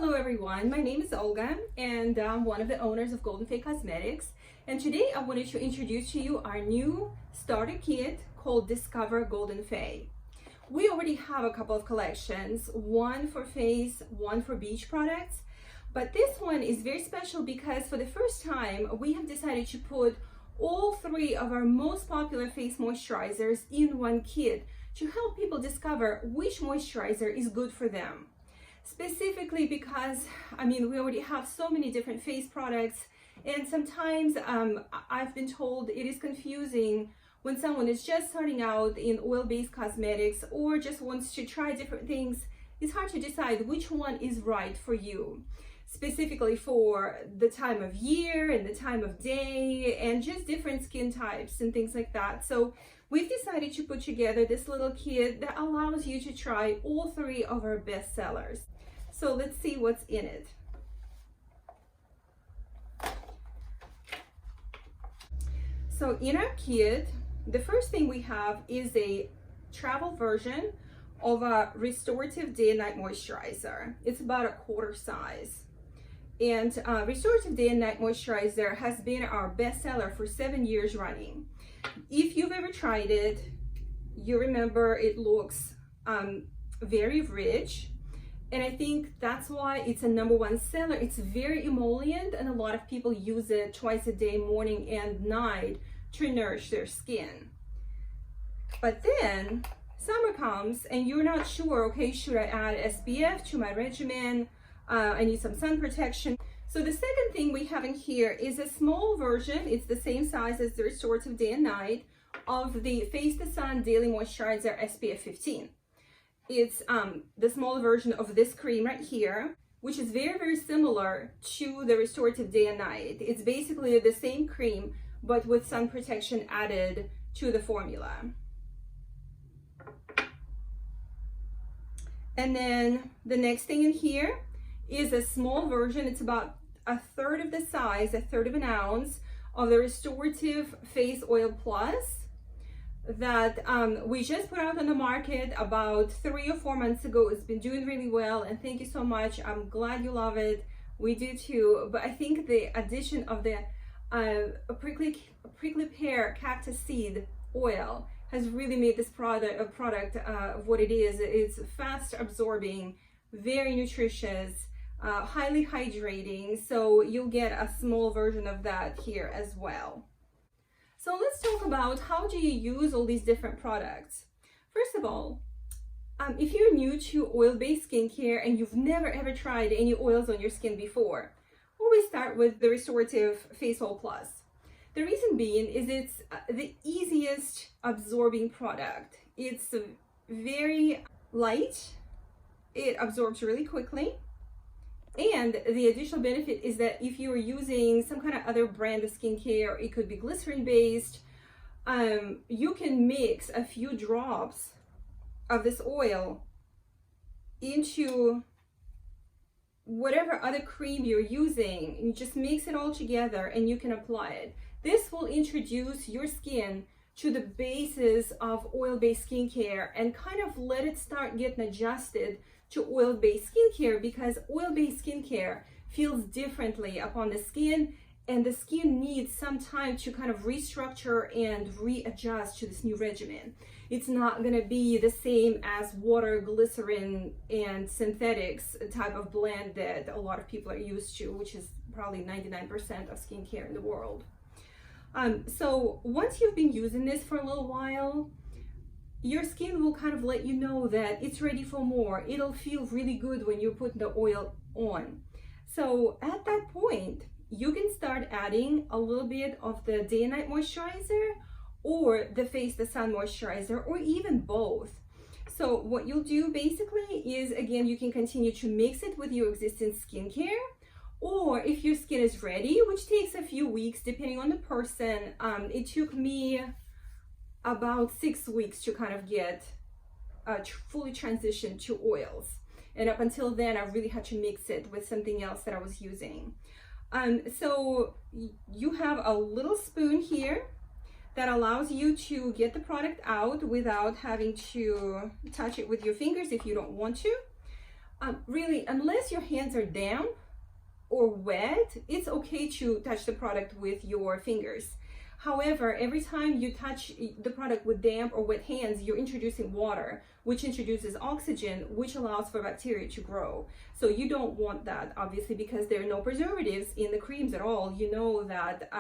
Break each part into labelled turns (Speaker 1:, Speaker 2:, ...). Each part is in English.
Speaker 1: Hello everyone, my name is Olga and I'm one of the owners of GoldenPhae Cosmetics, and today I wanted to introduce to you our new starter kit called Discover GoldenPhae. We already have a couple of collections, one for face, one for beach products, but this one is very special because for the first time we have decided to put all three of our most popular face moisturizers in one kit to help people discover which moisturizer is good for them. Specifically because, we already have so many different face products, and sometimes I've been told it is confusing when someone is just starting out in oil-based cosmetics or just wants to try different things. It's hard to decide which one is right for you, specifically for the time of year and the time of day and just different skin types and things like that. So we've decided to put together this little kit that allows you to try all three of our best sellers. So let's see what's in it. So in our kit, the first thing we have is a travel version of a Restorative Day&Night Moisturizer. It's about a quarter size. And Restorative Day&Night Moisturizer has been our bestseller for 7 years running. If you've ever tried it, you remember it looks very rich. And I think that's why it's a #1 seller. It's very emollient, and a lot of people use it twice a day, morning and night, to nourish their skin. But then summer comes and you're not sure, okay, should I add SPF to my regimen? I need some sun protection. So the second thing we have in here is a small version. It's the same size as the Restorative Day and Night of the Face the Sun Daily Moisturizer SPF 15. It's the small version of this cream right here, which is very, very similar to the Restorative Day and Night. It's basically the same cream, but with sun protection added to the formula. And then the next thing in here is a small version. It's about a third of the size, a third of an ounce of the Restorative Face Oil Plus that we just put out on the market about 3 or 4 months ago. It's been doing really well, and thank you so much. I'm glad you love it. We do too. But I think the addition of the prickly pear cactus seed oil has really made this product what it is. It's fast absorbing, very nutritious, highly hydrating. So you'll get a small version of that here as well. So let's talk about how do you use all these different products. First of all, if you're new to oil-based skincare and you've never ever tried any oils on your skin before, always start with the Restorative Face Oil Plus. The reason being is it's the easiest absorbing product. It's very light, it absorbs really quickly, and the additional benefit is that if you're using some kind of other brand of skincare, it could be glycerin based, you can mix a few drops of this oil into whatever other cream you're using, and you just mix it all together and you can apply it. This will introduce your skin to the basis of oil-based skincare and kind of let it start getting adjusted to oil-based skincare, because oil-based skincare feels differently upon the skin, and the skin needs some time to kind of restructure and readjust to this new regimen. It's not going to be the same as water, glycerin, and synthetics type of blend that a lot of people are used to, which is probably 99% of skincare in the world. So once you've been using this for a little while, your skin will kind of let you know that it's ready for more. It'll feel really good when you're putting the oil on. So at that point, you can start adding a little bit of the Day and Night Moisturizer or the Face the Sun Moisturizer, or even both. So what you'll do basically is, again, you can continue to mix it with your existing skincare, or if your skin is ready, which takes a few weeks depending on the person. It took me about 6 weeks to kind of get fully transitioned to oils, and up until then I really had to mix it with something else that I was using. So you have a little spoon here that allows you to get the product out without having to touch it with your fingers if you don't want to. Really, unless your hands are damp or wet, it's okay to touch the product with your fingers. However, every time you touch the product with damp or wet hands, you're introducing water, which introduces oxygen, which allows for bacteria to grow. So you don't want that, obviously, because there are no preservatives in the creams at all. You know that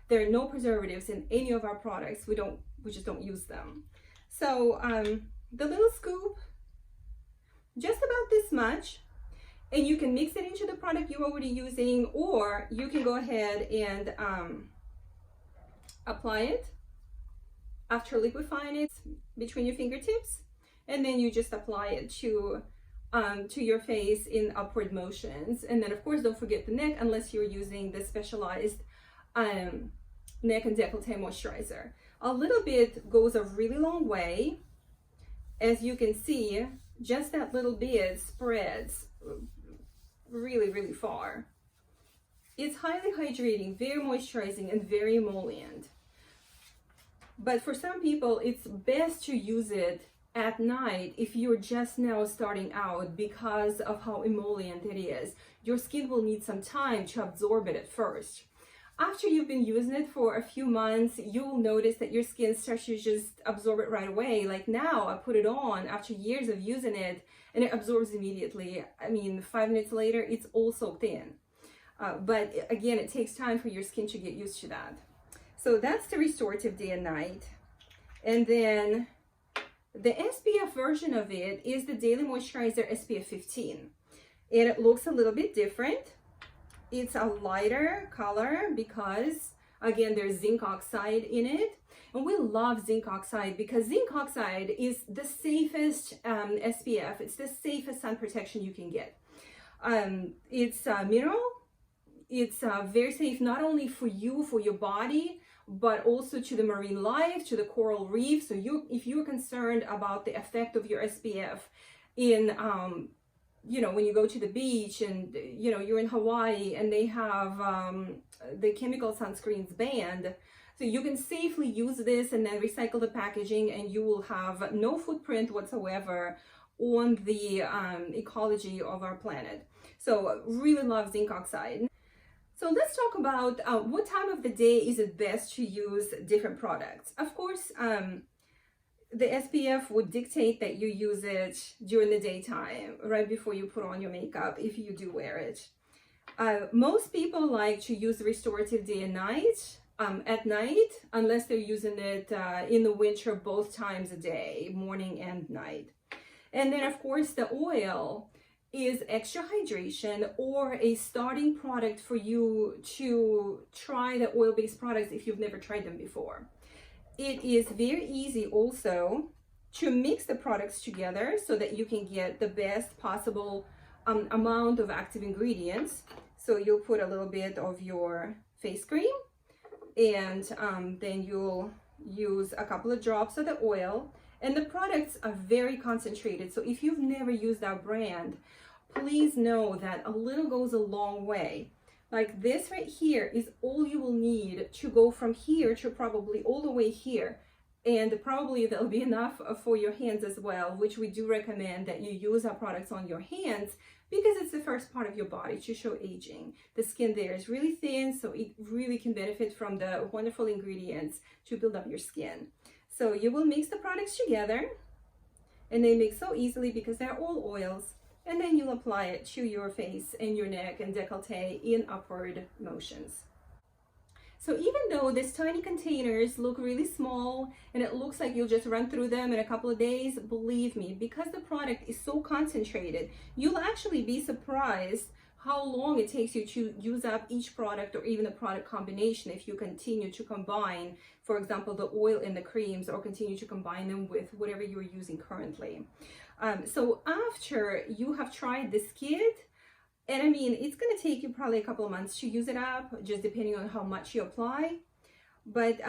Speaker 1: there are no preservatives in any of our products. We just don't use them. So the little scoop, just about this much, and you can mix it into the product you're already using, or you can go ahead and apply it after liquefying it between your fingertips, and then you just apply it to your face in upward motions. And then of course don't forget the neck, unless you're using the specialized neck and décolleté moisturizer. A little bit goes a really long way. As you can see, just that little bit spreads really, really far. It's highly hydrating, very moisturizing, and very emollient. But for some people, it's best to use it at night if you're just now starting out, because of how emollient it is. Your skin will need some time to absorb it at first. After you've been using it for a few months, you'll notice that your skin starts to just absorb it right away. Like now, I put it on after years of using it, and it absorbs immediately. I mean, 5 minutes later, it's all soaked in. But again, it takes time for your skin to get used to that. So that's the Restorative Day and Night. And then the SPF version of it is the Daily Moisturizer SPF 15. And it looks a little bit different. It's a lighter color because, again, there's zinc oxide in it. And we love zinc oxide because zinc oxide is the safest SPF. It's the safest sun protection you can get. It's a mineral. It's very safe, not only for you, for your body, but also to the marine life, to the coral reef. So if you're concerned about the effect of your SPF in, you know, when you go to the beach and, you know, you're in Hawaii and they have the chemical sunscreens banned, so you can safely use this and then recycle the packaging, and you will have no footprint whatsoever on the ecology of our planet. So really love zinc oxide. So let's talk about what time of the day is it best to use different products. Of course, the SPF would dictate that you use it during the daytime, right before you put on your makeup, if you do wear it. Most people like to use the Restorative Day and Night at night, unless they're using it in the winter both times a day, morning and night. And then of course the oil is extra hydration, or a starting product for you to try the oil-based products if you've never tried them before. It is very easy also to mix the products together so that you can get the best possible amount of active ingredients. So you'll put a little bit of your face cream, and then you'll use a couple of drops of the oil. And the products are very concentrated, so if you've never used our brand, please know that a little goes a long way. Like this right here is all you will need to go from here to probably all the way here. And probably that'll be enough for your hands as well, which we do recommend that you use our products on your hands because it's the first part of your body to show aging. The skin there is really thin, so it really can benefit from the wonderful ingredients to build up your skin. So you will mix the products together, and they mix so easily because they're all oils. And then you'll apply it to your face and your neck and décolleté in upward motions. So even though these tiny containers look really small and it looks like you'll just run through them in a couple of days, believe me, because the product is so concentrated, you'll actually be surprised how long it takes you to use up each product, or even a product combination, if you continue to combine, for example, the oil and the creams, or continue to combine them with whatever you're using currently. So after you have tried this kit, and I mean, it's going to take you probably a couple of months to use it up, just depending on how much you apply. But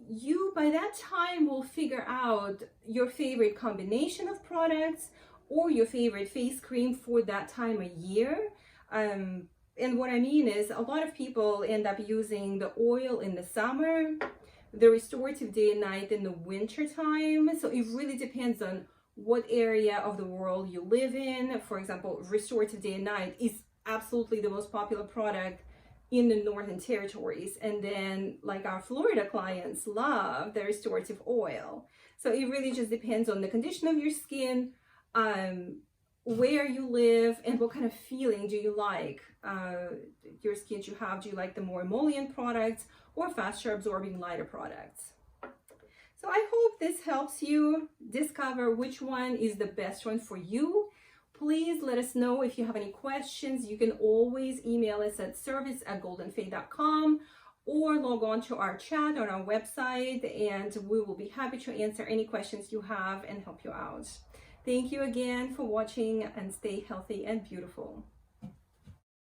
Speaker 1: you, by that time, will figure out your favorite combination of products or your favorite face cream for that time of year. And what I mean is, a lot of people end up using the oil in the summer, the Restorative Day and Night in the winter time. So it really depends on what area of the world you live in. For example, Restorative Day and Night is absolutely the most popular product in the Northern Territories. And then like our Florida clients love the restorative oil. So it really just depends on the condition of your skin, where you live, and what kind of feeling do you like your skin to have. Do you like the more emollient products or faster absorbing lighter products? So I hope this helps you discover which one is the best one for you. Please let us know if you have any questions. You can always email us at service@goldenphae.com or log on to our chat on our website, and we will be happy to answer any questions you have and help you out. Thank you again for watching, and stay healthy and beautiful.